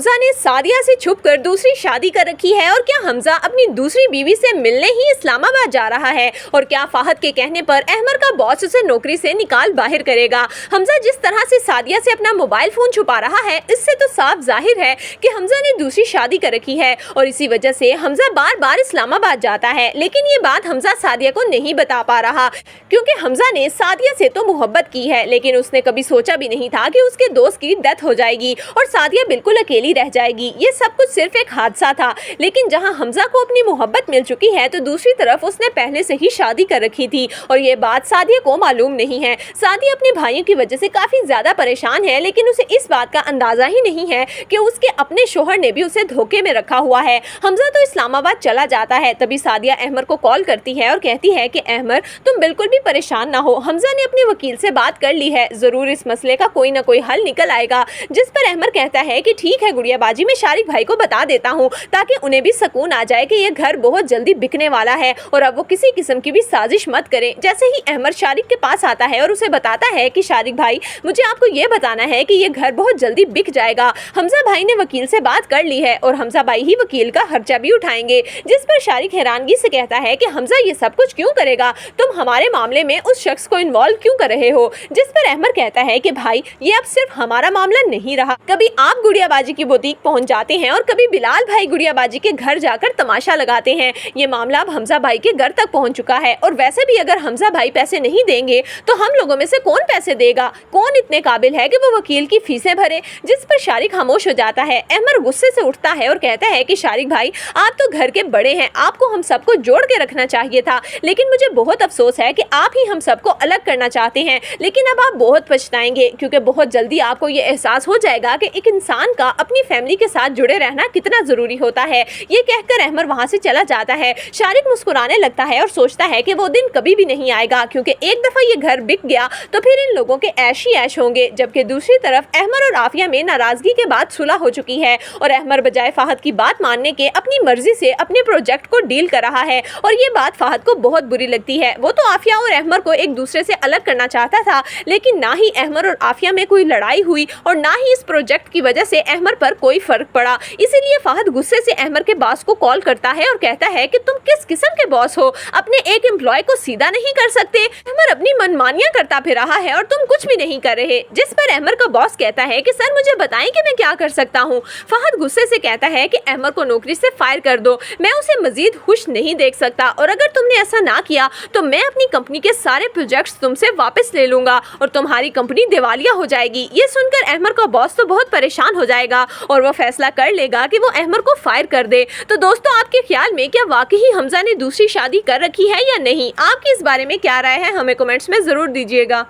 हमजा ने सादिया से छुपकर दूसरी शादी कर रखी है और क्या हमजा अपनी दूसरी बीवी से मिलने ही इस्लामाबाद जा रहा है और क्या फाहद के कहने पर अहमर का बॉस उसे नौकरी से निकाल बाहर करेगा। हमजा जिस तरह से सादिया से अपना मोबाइल फोन छुपा रहा है इससे तो साफ जाहिर है कि हमजा ने दूसरी शादी कर रखी है और इसी वजह से हमजा बार बार इस्लामाबाद जाता है। लेकिन ये बात हमजा सादिया को नहीं बता पा रहा क्योंकि हमजा ने सादिया से तो मोहब्बत की है, लेकिन उसने कभी सोचा भी नहीं था कि उसके दोस्त की डेथ हो जाएगी और सादिया बिल्कुल अकेली रह जाएगी। ये सब कुछ सिर्फ एक हादसा था। लेकिन जहां हमजा को अपनी मोहब्बत मिल चुकी है तो दूसरी तरफ उसने पहले से ही शादी कर रखी थी और ये बात सादिया को मालूम नहीं है। सादिया अपने भाइयों की वजह से काफी ज्यादा परेशान है, लेकिन उसे इस बात का अंदाजा ही नहीं है कि उसके अपने शोहर ने भी उसे धोखे में रखा हुआ है। हमजा तो इस्लामाबाद चला जाता है, तभी सादिया अहमर को कॉल करती है और कहती है कि अहमर तुम बिल्कुल भी परेशान ना हो, हमजा ने अपने वकील से बात कर ली है, जरूर इस मसले का कोई ना कोई हल निकल आएगा। जिस पर अहमर कहता है कि ठीक है गुड़िया बाजी, मैं शारिक भाई को बता देता हूँ ताकि उन्हें भी सुकून आ जाए कि ये घर बहुत जल्दी बिकने वाला है और अब वो किसी किस्म की भी साजिश मत करें। जैसे ही अहमर शारिक के पास आता है और उसे बताता है कि शारिक भाई मुझे आपको ये बताना है कि ये घर बहुत जल्दी बिक जाएगा, हमजा भाई ने वकील से बात कर ली है और हमजा भाई ही वकील का खर्चा भी उठाएंगे। जिस पर शारिक हैरानगी से कहता है कि हमजा ये सब कुछ क्यों करेगा, तुम हमारे मामले में उस शख्स को इन्वॉल्व क्यों कर रहे हो। जिस पर अहमर कहता है कि भाई ये अब सिर्फ हमारा मामला नहीं रहा, कभी आप गुड़िया बाजी की बुटीक पहुंच जाते हैं और कभी बिलाल भाई गुड़िया बाजी के घर जाकर तमाशा लगाते हैं। ये मामला अब हमजा भाई के घर तक पहुंच चुका है और वैसे भी अगर हमजा भाई पैसे नहीं देंगे तो हम लोगों में से कौन पैसे देगा, कौन इतने काबिल है कि वो वकील की फीसें भरे। जिस पर शारिक खामोश हो जाता है। अहमर गुस्से से उठता है और कहता है कि शारिक भाई आप तो घर के बड़े हैं, आपको हम सबको जोड़ के रखना चाहिए था, लेकिन मुझे बहुत अफसोस है कि आप ही हम सबको अलग करना चाहते हैं। लेकिन अब आप बहुत पछताएंगे क्योंकि बहुत जल्दी आपको ये एहसास हो जाएगा कि एक इंसान का अपनी फैमिली के साथ जुड़े रहना कितना जरूरी होता है। ये कहकर अहमर वहां से चला जाता है। शारिक मुस्कुराने लगता है और सोचता है कि वो दिन कभी भी नहीं आएगा क्योंकि एक दफा ये घर बिक गया तो फिर इन लोगों के ऐश ही ऐश होंगे। जबकि दूसरी तरफ अहमर और आफिया में नाराजगी के बाद सुलह हो चुकी है और अहमर बजाय फाहद की बात मानने के अपनी मर्जी से अपने प्रोजेक्ट को डील कर रहा है और ये बात फाहद को बहुत बुरी लगती है। वो तो आफिया और अहमर को एक दूसरे से अलग करना चाहता था, लेकिन ना ही अहमर और आफिया में कोई लड़ाई हुई और ना ही इस प्रोजेक्ट की वजह से अहमर पर कोई फर्क पड़ा। इसीलिए फाहद गुस्से से अहमर के बॉस को कॉल करता है और कहता है कि तुम किस किस्म के बॉस हो, अपने एक एम्प्लॉय को सीधा नहीं कर सकते। अहमर अपनी मनमानियां करता फिर रहा है और तुम कुछ भी नहीं कर रहे। जिस पर अहमर का बॉस कहता है कि सर मुझे बताएं कि मैं क्या कर सकता हूँ। फाहद गुस्से से कहता है कि अहमर को नौकरी से फायर कर दो, मैं उसे मजीद खुश नहीं देख सकता और अगर तुमने ऐसा ना किया तो मैं अपनी कंपनी के सारे प्रोजेक्ट्स तुमसे वापस ले लूंगा और तुम्हारी कंपनी दिवालिया हो जाएगी। ये सुनकर अहमर का बॉस तो बहुत परेशान हो जाएगा और वो फैसला कर लेगा कि वो अहमर को फायर कर दे। तो दोस्तों आपके ख्याल में क्या वाकई हमजा ने दूसरी शादी कर रखी है या नहीं? आपकी इस बारे में क्या राय है, हमें कमेंट्स में जरूर दीजिएगा।